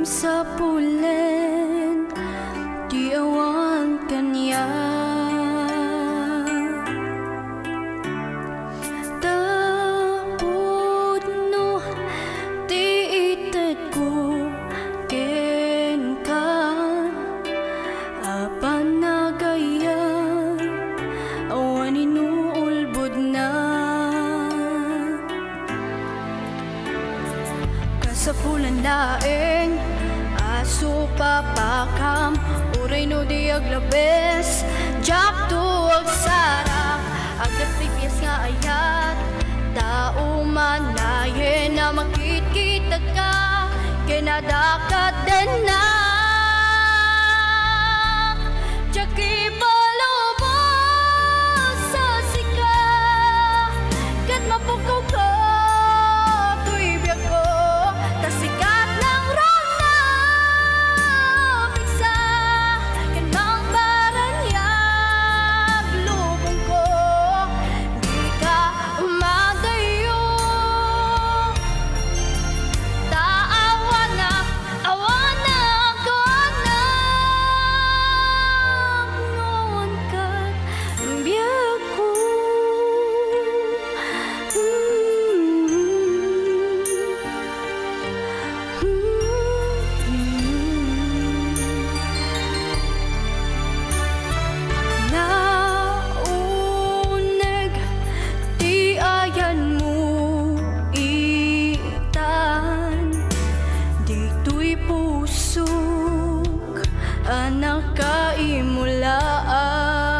sa pulen di awan kanya tapod no ti ited ko ken ka apan nagayan awan inuulbod na sa pulan laeng aso papakam uray no di aglabes jak tuwag sarang agad pipiyas nga ayat tao manaye na makikita ka kinadakat din na jaki palubos sa sika kat mapukaw ka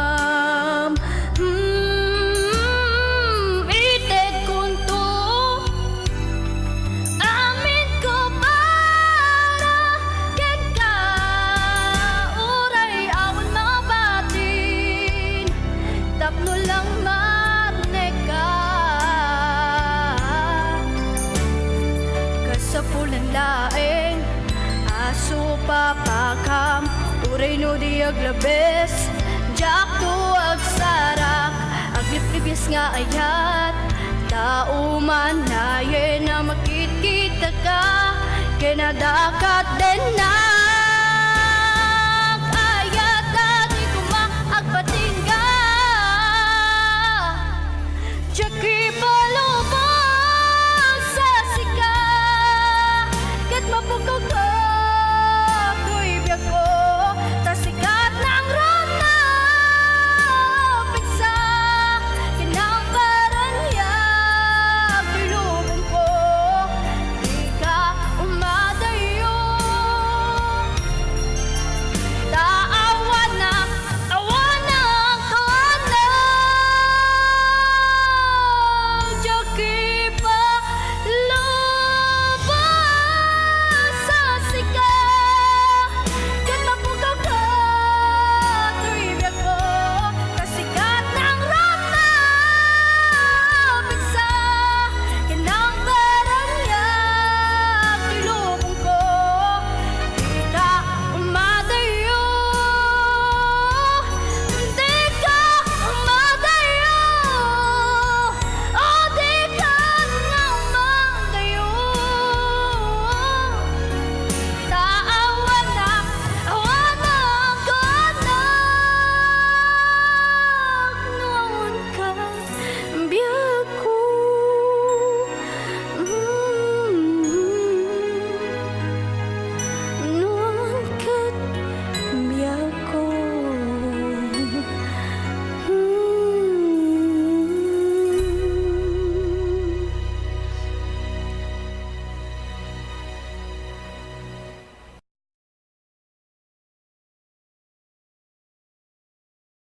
nakaimulam ited kunto amin ko para ken ka uray awan mabatin tapno lang marne ka kasapulan laeng aso papakam uray no di aglabes jak tuwag sarak agliplibis nga ayat tao manaye na makikita ka kinadakat din na